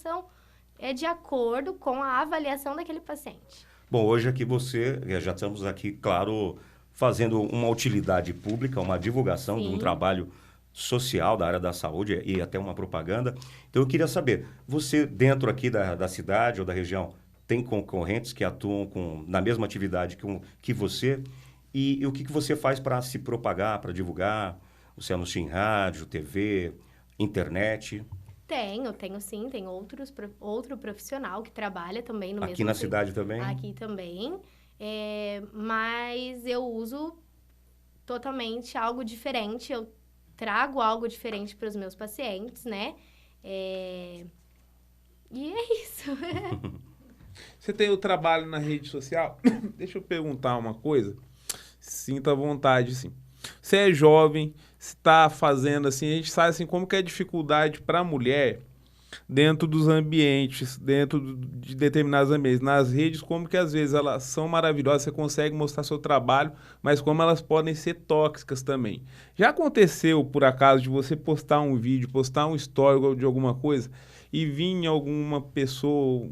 é de acordo com a avaliação daquele paciente. Bom, hoje aqui já estamos aqui, claro, fazendo uma utilidade pública, uma divulgação de um trabalho social da área da saúde e até uma propaganda. Então, eu queria saber, você dentro aqui da cidade ou da região, tem concorrentes que atuam na mesma atividade que você? E o que você faz para se propagar, para divulgar? Você anuncia em rádio, TV, internet? Tenho sim. Tem outro profissional que trabalha também no mesmo... Aqui na cidade também? Aqui também. Mas eu uso totalmente algo diferente. Eu trago algo diferente para os meus pacientes, né? E é isso. Você tem o trabalho na rede social? Deixa eu perguntar uma coisa. Sinta à vontade, sim. Você é jovem, está fazendo assim, a gente sabe assim, como que é a dificuldade para a mulher dentro dos ambientes, dentro de determinados ambientes, nas redes, como que às vezes elas são maravilhosas, você consegue mostrar seu trabalho, mas como elas podem ser tóxicas também. Já aconteceu, por acaso, de você postar um vídeo, postar um story de alguma coisa e vir alguma pessoa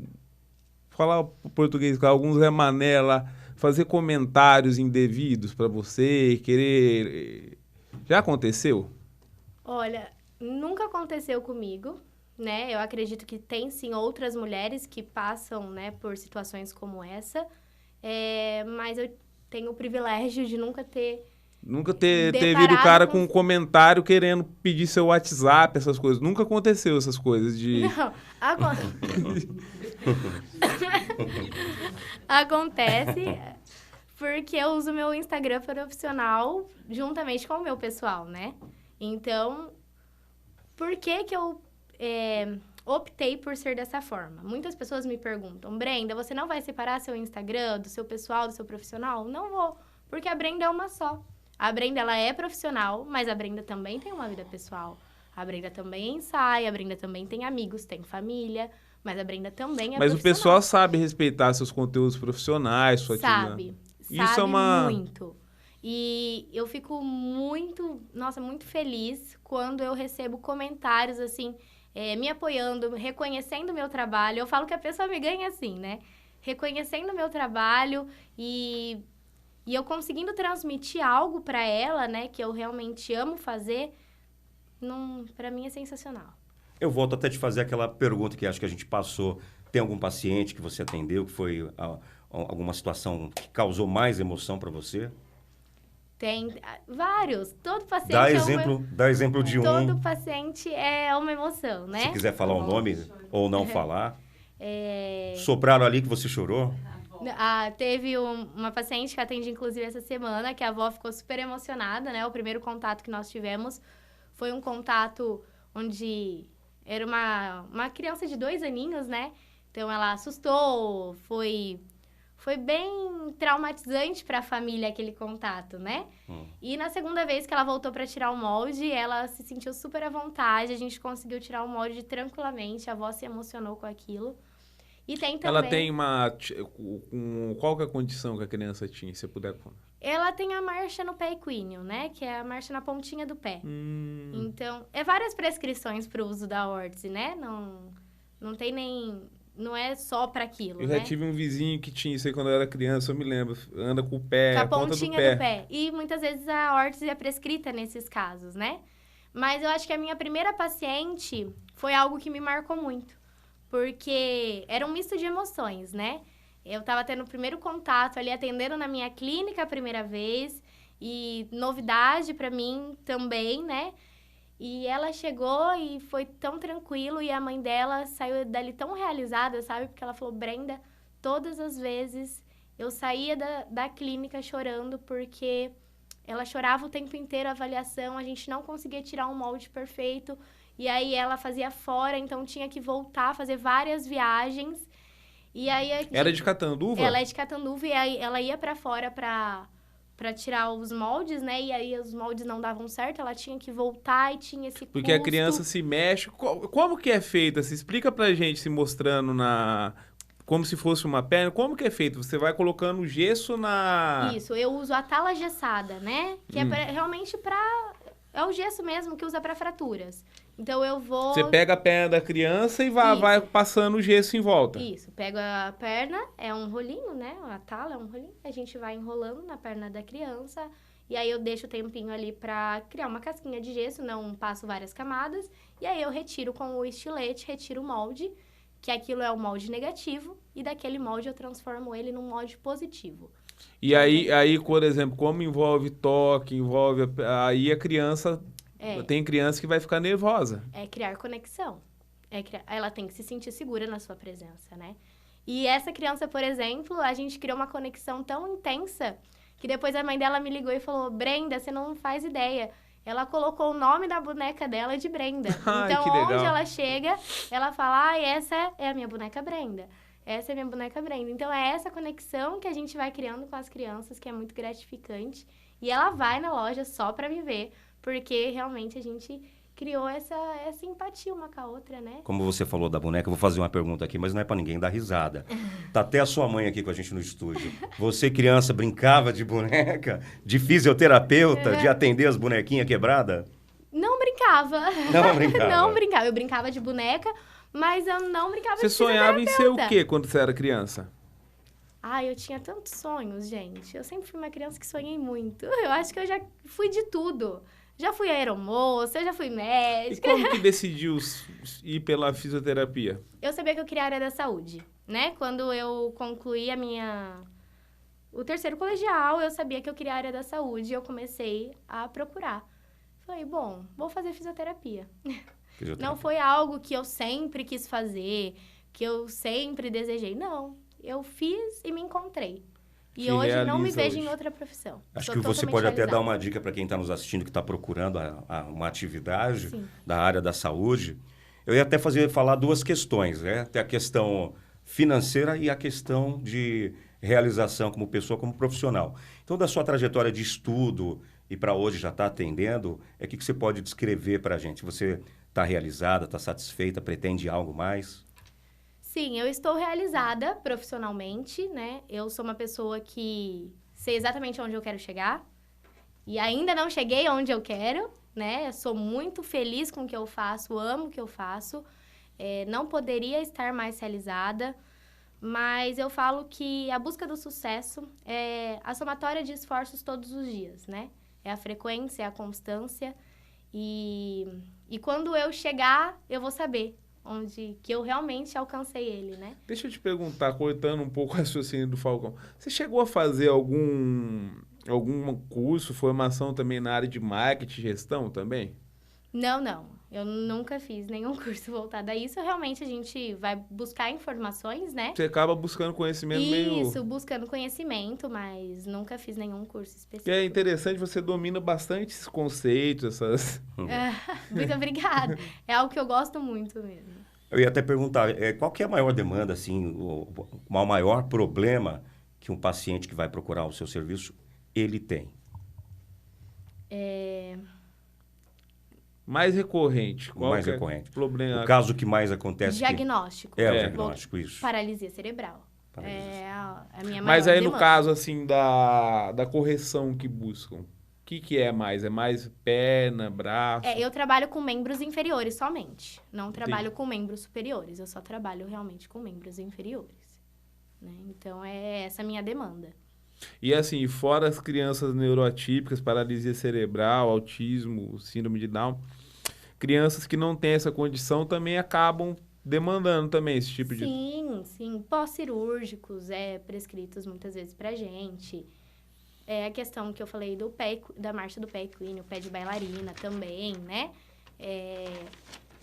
falar o português, alguns Zé Mané lá, fazer comentários indevidos pra você, querer... Já aconteceu? Olha, nunca aconteceu comigo, né? Eu acredito que tem, sim, outras mulheres que passam, né, por situações como essa. Mas eu tenho o privilégio de nunca ter... Nunca ter Deparado vindo o cara com- com um comentário querendo pedir seu WhatsApp, essas coisas. Nunca aconteceu essas coisas de... Não, acontece porque eu uso meu Instagram profissional juntamente com o meu pessoal, né? Então, por que que eu optei por ser dessa forma? Muitas pessoas me perguntam, Brenda, você não vai separar seu Instagram do seu pessoal, do seu profissional? Não vou, porque a Brenda é uma só. A Brenda, ela é profissional, mas a Brenda também tem uma vida pessoal. A Brenda também ensaia, a Brenda também tem amigos, tem família, mas a Brenda também é Mas o profissional. pessoal sabe respeitar seus conteúdos profissionais, sua Sabe, Isso sabe é uma- muito. E eu fico muito, nossa, muito feliz quando eu recebo comentários, assim, me apoiando, reconhecendo o meu trabalho. Eu falo que a pessoa me ganha assim, né? Reconhecendo o meu trabalho e eu conseguindo transmitir algo para ela, né, que eu realmente amo fazer, para mim é sensacional. Eu volto até te fazer aquela pergunta que acho que a gente passou. Tem algum paciente que você atendeu que foi alguma situação que causou mais emoção para você? Tem vários. Todo paciente Dá exemplo de todo um. paciente é uma emoção, né? Se quiser falar o nome ou não falar. É, Sopraram ali que você chorou? teve uma paciente que atendi, inclusive, essa semana, que a avó ficou super emocionada, né? O primeiro contato que nós tivemos foi um contato onde era uma criança de 2 aninhos, né? Então, ela assustou, foi bem traumatizante para a família aquele contato, né? E na segunda vez que ela voltou para tirar o molde, ela se sentiu super à vontade, a gente conseguiu tirar o molde tranquilamente, a avó se emocionou com aquilo. E tem também... Ela tem uma... Qual que é a condição que a criança tinha, se você puder contar? Ela tem a marcha no pé equíneo, né? Que é a marcha na pontinha do pé. Então, várias prescrições para o uso da órtese, né? Não tem nem... Não é só para aquilo, Eu né? já tive um vizinho que tinha isso aí quando eu era criança, eu me lembro. Anda com o pé, Com a a ponta do pontinha pé. do pé. E muitas vezes a órtese é prescrita nesses casos, né? Mas eu acho que a minha primeira paciente foi algo que me marcou muito. Porque era um misto de emoções, né? Eu estava tendo o primeiro contato ali, atendendo na minha clínica a primeira vez. E novidade para mim também, né? E ela chegou e foi tão tranquilo. E a mãe dela saiu dali tão realizada, sabe? Porque ela falou, Brenda, todas as vezes eu saía da clínica chorando porque ela chorava o tempo inteiro a avaliação, a gente não conseguia tirar um molde perfeito. E aí ela fazia fora, então tinha que voltar a fazer várias viagens. E aí Era de Catanduva? ela é de Catanduva e aí ela ia pra fora pra tirar os moldes, né? E aí os moldes não davam certo, ela tinha que voltar e tinha esse custo. Porque a criança se mexe. Como que é feita? Se explica pra gente, se mostrando como se fosse uma perna. Como que é feito? Você vai colocando gesso na... Isso, eu uso a tala gessada, né? Que é realmente é o gesso mesmo que usa pra fraturas. Então eu vou... Você pega a perna da criança e vai passando o gesso em volta. Isso, pego a perna, é um rolinho, né? A tala é um rolinho. A gente vai enrolando na perna da criança. E aí eu deixo o tempinho ali pra criar uma casquinha de gesso, não passo várias camadas. E aí eu retiro com o estilete, retiro o molde, que aquilo é o molde negativo. E daquele molde eu transformo ele num molde positivo. E aí, por exemplo, como envolve toque, aí a criança... Tem criança que vai ficar nervosa. É criar conexão. Ela tem que se sentir segura na sua presença, né? E essa criança, por exemplo, a gente criou uma conexão tão intensa que depois a mãe dela me ligou e falou, Brenda, você não faz ideia. Ela colocou o nome da boneca dela de Brenda. Ai, Então, que legal. onde ela chega, ela fala, essa é a minha boneca Brenda. Essa é a minha boneca Brenda. Então, é essa conexão que a gente vai criando com as crianças, que é muito gratificante. E ela vai na loja só pra me ver, porque realmente a gente criou essa empatia uma com a outra, né? Como você falou da boneca, eu vou fazer uma pergunta aqui, mas não é pra ninguém dar risada. Tá até a sua mãe aqui com a gente no estúdio. Você, criança, brincava de boneca? De fisioterapeuta? De atender as bonequinhas quebradas? Não brincava brincava. Não brincava? Não brincava. Eu brincava de boneca, mas eu não brincava Você de sonhava em ser o fisioterapeuta. quê quando você era criança? Ai, eu tinha tantos sonhos, gente. Eu sempre fui uma criança que sonhei muito. Eu acho que eu já fui de tudo. Já fui aeromoça, eu já fui E médica. como que decidiu ir pela fisioterapia? Eu sabia que eu queria a área da saúde, né? Quando eu concluí o terceiro colegial, eu sabia que eu queria a área da saúde e eu comecei a procurar. Falei, bom, vou fazer fisioterapia. Não foi algo que eu sempre quis fazer, que eu sempre desejei. Não, eu fiz e me encontrei. E Se hoje não me realiza vejo hoje. em outra profissão. Acho Sou que você totalmente pode até dar realizada. uma dica para quem está nos assistindo que está procurando uma atividade Sim. da área da saúde. Eu ia até falar duas questões, né? Tem a questão financeira e a questão de realização como pessoa, como profissional. Então, da sua trajetória de estudo e para hoje já está atendendo, o que você pode descrever para a gente? Você está realizada, está satisfeita, pretende algo mais? Sim, eu estou realizada profissionalmente, né? Eu sou uma pessoa que sei exatamente onde eu quero chegar e ainda não cheguei onde eu quero, né? Eu sou muito feliz com o que eu faço, amo o que eu faço. Não poderia estar mais realizada, mas eu falo que a busca do sucesso é a somatória de esforços todos os dias, né? É a frequência, é a constância e quando eu chegar, eu vou saber onde que eu realmente alcancei ele, né? Deixa eu te perguntar, cortando um pouco o raciocínio do Falcão. Você chegou a fazer algum curso, formação também na área de marketing e gestão também? Não. Eu nunca fiz nenhum curso voltado a isso. Realmente a gente vai buscar informações, né? Você acaba buscando conhecimento meio... Isso, buscando conhecimento, mas nunca fiz nenhum curso específico. Que é interessante, você domina bastante esses conceitos, essas... Muito obrigada. É algo que eu gosto muito mesmo. Eu ia até perguntar, qual que é a maior demanda, assim, o maior problema que um paciente que vai procurar o seu serviço, ele tem? Mais recorrente. Qual Mais que é recorrente. Problema? O caso que mais acontece... Diagnóstico. O diagnóstico, isso. Paralisia cerebral. Paralisia. É a minha maior Mas aí, no demanda. caso, assim, da correção que buscam, o que é mais? É mais perna, braço? Eu trabalho com membros inferiores somente. Não trabalho com membros superiores. Eu só trabalho realmente com membros inferiores. Né? Então, é essa a minha demanda. E assim, fora as crianças neuroatípicas, paralisia cerebral, autismo, síndrome de Down, crianças que não têm essa condição também acabam demandando também esse tipo de... Sim. Pós-cirúrgicos prescritos muitas vezes pra gente. A questão que eu falei da marcha do pé equino, pé de bailarina também, né?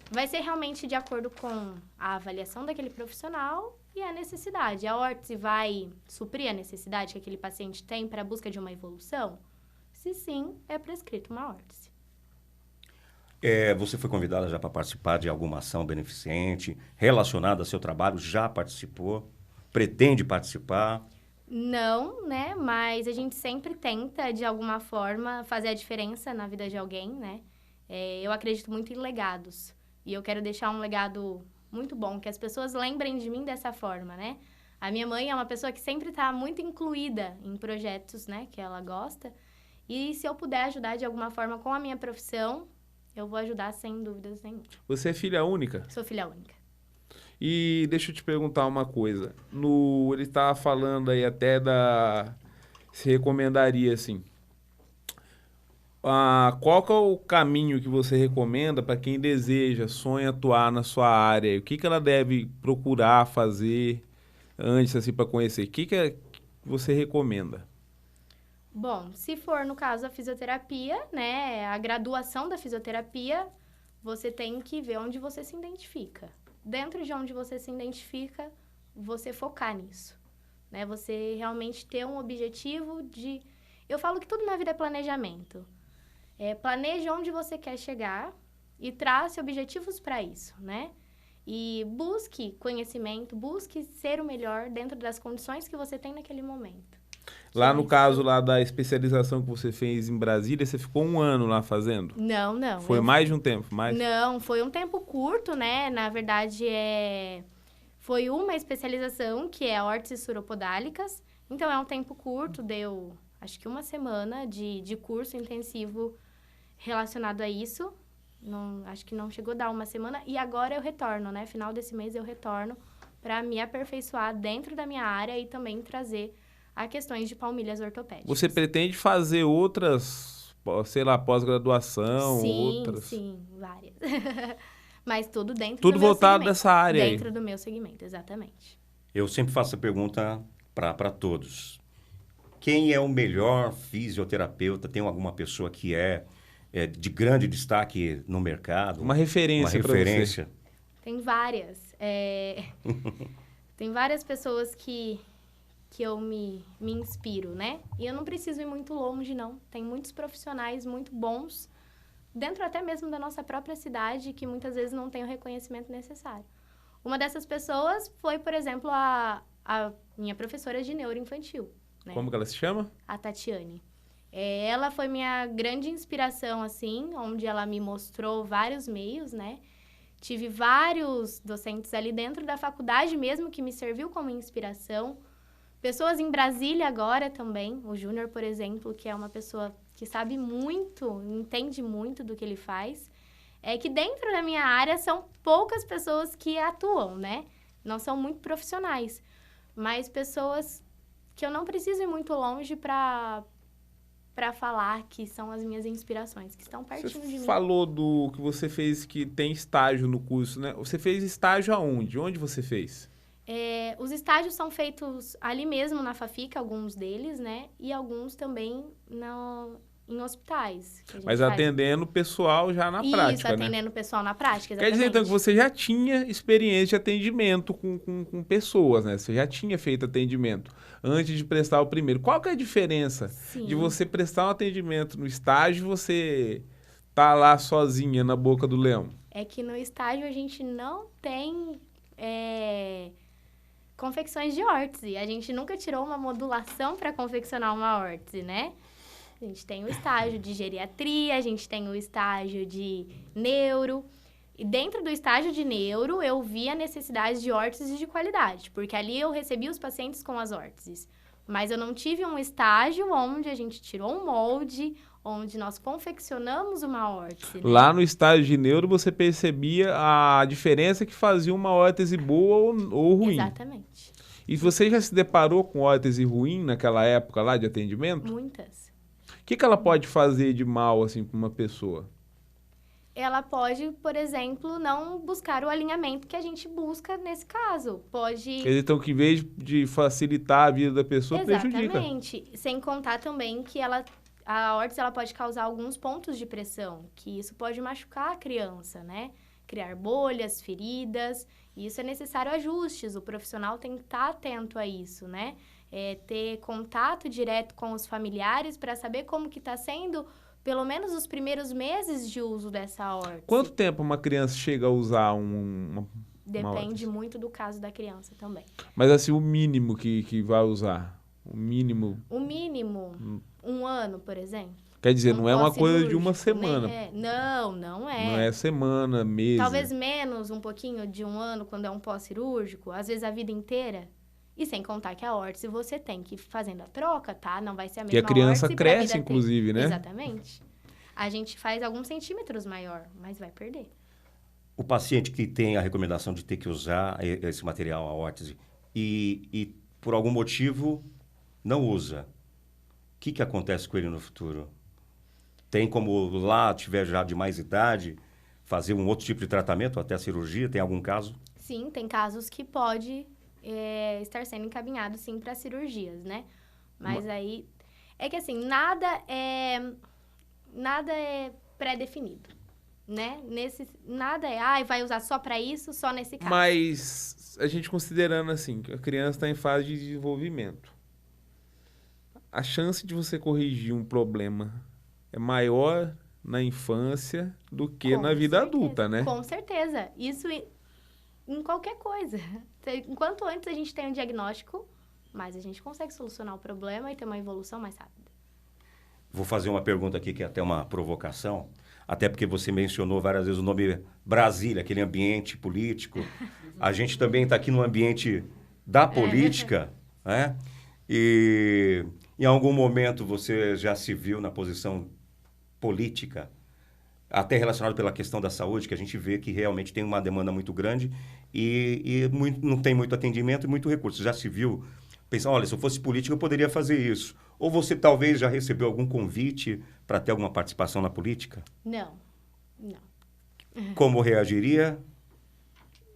Vai ser realmente de acordo com a avaliação daquele profissional e a necessidade. A órtese vai suprir a necessidade que aquele paciente tem para a busca de uma evolução? Se sim, é prescrito uma órtese. Você foi convidada já para participar de alguma ação beneficente relacionada ao seu trabalho? Já participou? Pretende participar? Não, né? Mas a gente sempre tenta, de alguma forma, fazer a diferença na vida de alguém, né? Eu acredito muito em legados. E eu quero deixar um legado muito bom, que as pessoas lembrem de mim dessa forma, né? A minha mãe é uma pessoa que sempre está muito incluída em projetos, né? Que ela gosta. E se eu puder ajudar de alguma forma com a minha profissão, eu vou ajudar sem dúvidas nenhuma. Você é filha única? Sou filha única. E deixa eu te perguntar uma coisa. Ele estava falando aí até se recomendaria, assim. Qual que é o caminho que você recomenda para quem deseja, sonha atuar na sua área? O que ela deve procurar fazer antes, assim, para conhecer? O que você recomenda? Bom, se for, no caso, a fisioterapia, né? A graduação da fisioterapia, você tem que ver onde você se identifica. Dentro de onde você se identifica, você focar nisso, né? Você realmente ter um objetivo de... Eu falo que tudo na vida é planejamento. Planeje onde você quer chegar e trace objetivos para isso, né? E busque conhecimento, busque ser o melhor dentro das condições que você tem naquele momento. Lá no caso lá da especialização que você fez em Brasília, você ficou 1 ano lá fazendo? Não. Foi mais de um tempo? Não, foi um tempo curto, né? Na verdade, foi uma especialização, que é órteses suropodálicas. Então, é um tempo curto, deu acho que 1 semana de curso intensivo relacionado a isso. Não, acho que não chegou a dar uma semana. E agora eu retorno, né? Final desse mês eu retorno para me aperfeiçoar dentro da minha área e também trazer a questões de palmilhas ortopédicas. Você pretende fazer outras, sei lá, pós-graduação, Sim, outras? sim, várias. Mas tudo dentro Tudo do meu voltado segmento. dessa área aí. Dentro do meu segmento, exatamente. Eu sempre faço a pergunta para todos. Quem é o melhor fisioterapeuta? Tem alguma pessoa que é de grande destaque no mercado? Uma referência para você. Tem várias. Tem várias pessoas que eu me inspiro, né? E eu não preciso ir muito longe, não. Tem muitos profissionais muito bons, dentro até mesmo da nossa própria cidade, que muitas vezes não tem o reconhecimento necessário. Uma dessas pessoas foi, por exemplo, a minha professora de neuroinfantil. Né? Como que ela se chama? A Tatiane. Ela foi minha grande inspiração, assim, onde ela me mostrou vários meios, né? Tive vários docentes ali dentro da faculdade mesmo que me serviu como inspiração. Pessoas em Brasília agora também. O Júnior, por exemplo, que é uma pessoa que sabe muito, entende muito do que ele faz. É que dentro da minha área são poucas pessoas que atuam, né? Não são muito profissionais. Mas pessoas que eu não preciso ir muito longe para falar que são as minhas inspirações, que estão pertinho de mim. Você falou do que você fez, que tem estágio no curso, né? Você fez estágio aonde? Onde você fez? Os estágios são feitos ali mesmo na Fafica, alguns deles, né? E alguns também em hospitais. Mas atendendo o pessoal já na prática, Isso, atendendo o pessoal na prática, exatamente. Quer dizer, então, que você já tinha experiência de atendimento com pessoas, né? Você já tinha feito atendimento antes de prestar o primeiro. Qual que é a diferença de você prestar um atendimento no estágio e você tá lá sozinha na boca do leão? É que no estágio a gente não tem confecções de órtese. A gente nunca tirou uma modulação para confeccionar uma órtese, né? A gente tem o estágio de geriatria, a gente tem o estágio de neuro. E dentro do estágio de neuro, eu vi a necessidade de órteses de qualidade, porque ali eu recebi os pacientes com as órteses. Mas eu não tive um estágio onde a gente tirou um molde, onde nós confeccionamos uma órtese. Né? Lá no estágio de neuro, você percebia a diferença que fazia uma órtese boa ou ruim. Exatamente. E você já se deparou com órtese ruim naquela época lá de atendimento? Muitas. O que ela pode fazer de mal, assim, para uma pessoa? Ela pode, por exemplo, não buscar o alinhamento que a gente busca nesse caso. Pode... Então, que em vez de facilitar a vida da pessoa, prejudica. Exatamente. Sem contar também que a órtese ela pode causar alguns pontos de pressão, que isso pode machucar a criança, né? Criar bolhas, feridas, e isso é necessário ajustes. O profissional tem que estar atento a isso, né? Ter contato direto com os familiares para saber como que está sendo, pelo menos os primeiros meses de uso dessa órtese. Quanto tempo uma criança chega a usar Depende muito do caso da criança também. Mas assim, o mínimo que vai usar? O mínimo? O mínimo, 1 ano, por exemplo. Quer dizer, não é uma coisa de uma semana. Não é. Não é semana, mês. Talvez menos um pouquinho de 1 ano quando é um pós-cirúrgico, às vezes a vida inteira. E sem contar que a órtese você tem que ir fazendo a troca, tá? Não vai ser a mesma órtese. E a criança cresce, inclusive, né? Exatamente. A gente faz alguns centímetros maior, mas vai perder. O paciente que tem a recomendação de ter que usar esse material, a órtese, e por algum motivo não usa, o que acontece com ele no futuro? Tem como lá, tiver já de mais idade, fazer um outro tipo de tratamento, até a cirurgia? Tem algum caso? Sim, tem casos que pode estar sendo encaminhado, sim, para cirurgias, né? Mas aí... É que, assim, nada é pré-definido, né? Nada vai usar só para isso, só nesse caso. Mas a gente considerando, assim, que a criança está em fase de desenvolvimento, a chance de você corrigir um problema é maior na infância do que na vida adulta, né? Com certeza. Isso em qualquer coisa. Enquanto antes a gente tem um diagnóstico, mais a gente consegue solucionar o problema e ter uma evolução mais rápida. Vou fazer uma pergunta aqui que é até uma provocação, até porque você mencionou várias vezes o nome Brasília, aquele ambiente político. A gente também está aqui no ambiente da política, né? E em algum momento você já se viu na posição política até relacionado pela questão da saúde, que a gente vê que realmente tem uma demanda muito grande e não tem muito atendimento e muito recurso. Já se viu, pensar, olha, se eu fosse político eu poderia fazer isso. Ou você talvez já recebeu algum convite para ter alguma participação na política? Não. Como reagiria?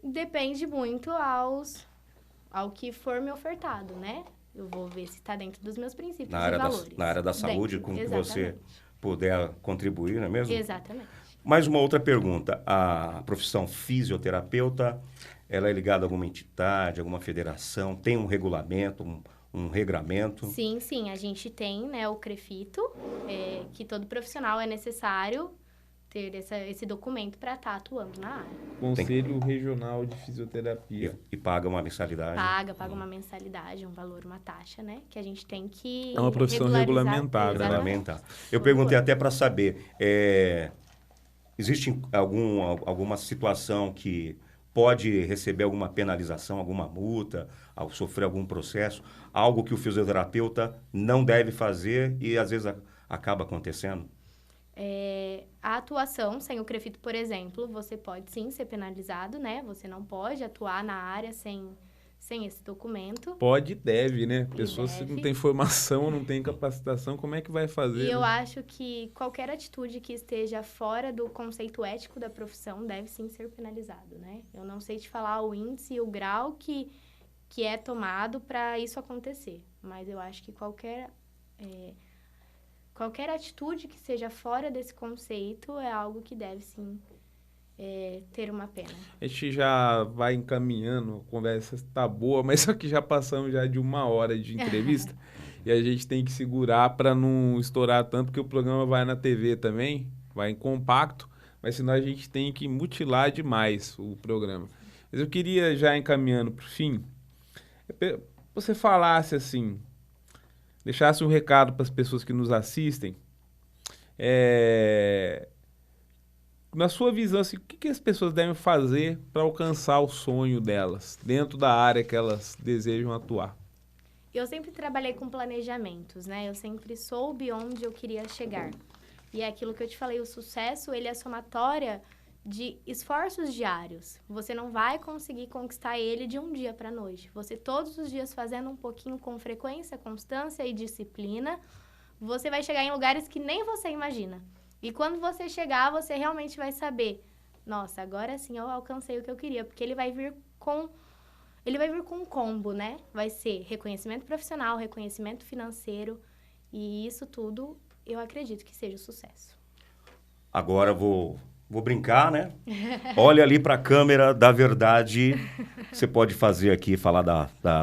Depende muito ao que for me ofertado, né? Eu vou ver se está dentro dos meus princípios e valores. Na área da saúde, com que você puder contribuir, não é mesmo? Exatamente. Mais uma outra pergunta. A profissão fisioterapeuta, ela é ligada a alguma entidade, alguma federação? Tem um regulamento, um regramento? Sim. A gente tem, né, o CREFITO, que todo profissional é necessário ter esse documento para estar atuando na área. Conselho Regional de Fisioterapia. E paga uma mensalidade? Paga uma mensalidade, um valor, uma taxa, né? Que a gente tem que É uma profissão regulamentada. Eu perguntei até para saber, existe alguma situação que pode receber alguma penalização, alguma multa, ao sofrer algum processo, algo que o fisioterapeuta não deve fazer e às vezes acaba acontecendo? A atuação sem o CREFITO, por exemplo, você pode sim ser penalizado, né? Você não pode atuar na área sem esse documento. Pode e deve, né? Pessoa se não tem formação, não tem capacitação, como é que vai fazer? E eu acho que qualquer atitude que esteja fora do conceito ético da profissão deve sim ser penalizado, né? Eu não sei te falar o índice e o grau que é tomado para isso acontecer, mas eu acho que qualquer atitude que seja fora desse conceito é algo que deve, sim, ter uma pena. A gente já vai encaminhando, a conversa está boa, mas só que já passamos já de 1 hora de entrevista e a gente tem que segurar para não estourar tanto, porque o programa vai na TV também, vai em compacto, mas senão a gente tem que mutilar demais o programa. Mas eu queria, já encaminhando para o fim, você falasse assim, deixasse um recado para as pessoas que nos assistem, na sua visão, assim, o que as pessoas devem fazer para alcançar o sonho delas, dentro da área que elas desejam atuar? Eu sempre trabalhei com planejamentos, né? Eu sempre soube onde eu queria chegar. E é aquilo que eu te falei, o sucesso, ele é somatória de esforços diários. Você não vai conseguir conquistar ele de um dia para a noite. Você todos os dias fazendo um pouquinho com frequência, constância e disciplina, você vai chegar em lugares que nem você imagina. E quando você chegar, você realmente vai saber, nossa, agora sim eu alcancei o que eu queria, porque ele vai vir com um combo, né? Vai ser reconhecimento profissional, reconhecimento financeiro, e isso tudo eu acredito que seja o sucesso. Agora vou brincar, né? Olha ali para a câmera, da verdade, você pode fazer aqui, falar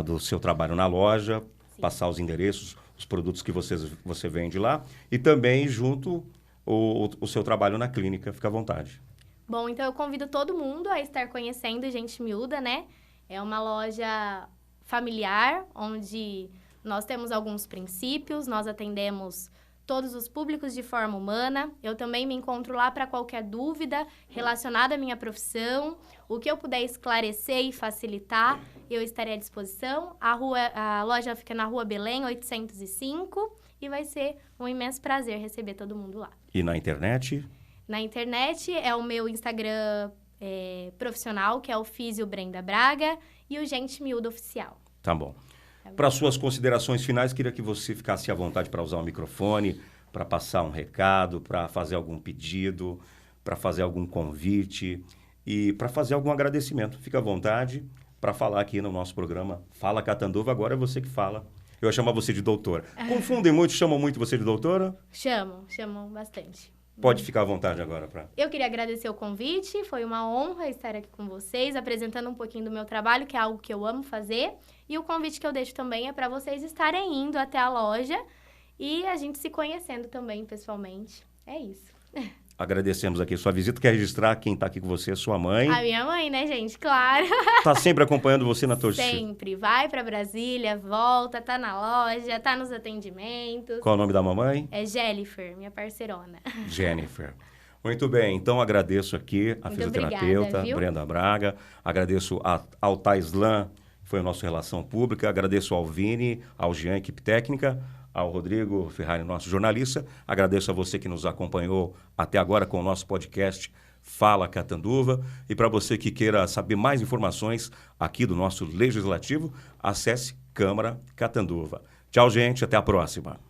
do seu trabalho na loja, sim, passar os endereços, os produtos que você vende lá, e também junto o seu trabalho na clínica, fica à vontade. Bom, então eu convido todo mundo a estar conhecendo Gente Miúda, né? É uma loja familiar, onde nós temos alguns princípios, nós atendemos todos os públicos de forma humana. Eu também me encontro lá para qualquer dúvida relacionada à minha profissão. O que eu puder esclarecer e facilitar, eu estarei à disposição. A loja fica na Rua Belém, 805, e vai ser um imenso prazer receber todo mundo lá. E na internet? Na internet é o meu Instagram profissional, que é o Físio Brenda Braga, e o Gente Miúda Oficial. Tá bom. Para suas considerações finais, queria que você ficasse à vontade para usar o microfone, para passar um recado, para fazer algum pedido, para fazer algum convite e para fazer algum agradecimento. Fica à vontade para falar aqui no nosso programa Fala Catanduva. Agora é você que fala. Eu ia chamar você de doutora. Confundem muito, chamam muito você de doutora? Chamam bastante. Pode ficar à vontade agora. Eu queria agradecer o convite, foi uma honra estar aqui com vocês, apresentando um pouquinho do meu trabalho, que é algo que eu amo fazer. E o convite que eu deixo também é para vocês estarem indo até a loja e a gente se conhecendo também pessoalmente. É isso. Agradecemos aqui sua visita. Quer registrar quem está aqui com você? Sua mãe? A minha mãe, né, gente? Claro. Está sempre acompanhando você na torcida? Sempre. Vai para Brasília, volta, tá na loja, tá nos atendimentos. Qual é o nome da mamãe? É Jennifer, minha parceirona. Jennifer. Muito bem, então agradeço aqui a fisioterapeuta Brenda Braga, agradeço ao Taislan, que foi o nosso Relação Pública, agradeço ao Vini, ao Jean, equipe técnica, ao Rodrigo Ferrari, nosso jornalista. Agradeço a você que nos acompanhou até agora com o nosso podcast Fala Catanduva. E para você que queira saber mais informações aqui do nosso Legislativo, acesse Câmara Catanduva. Tchau, gente. Até a próxima.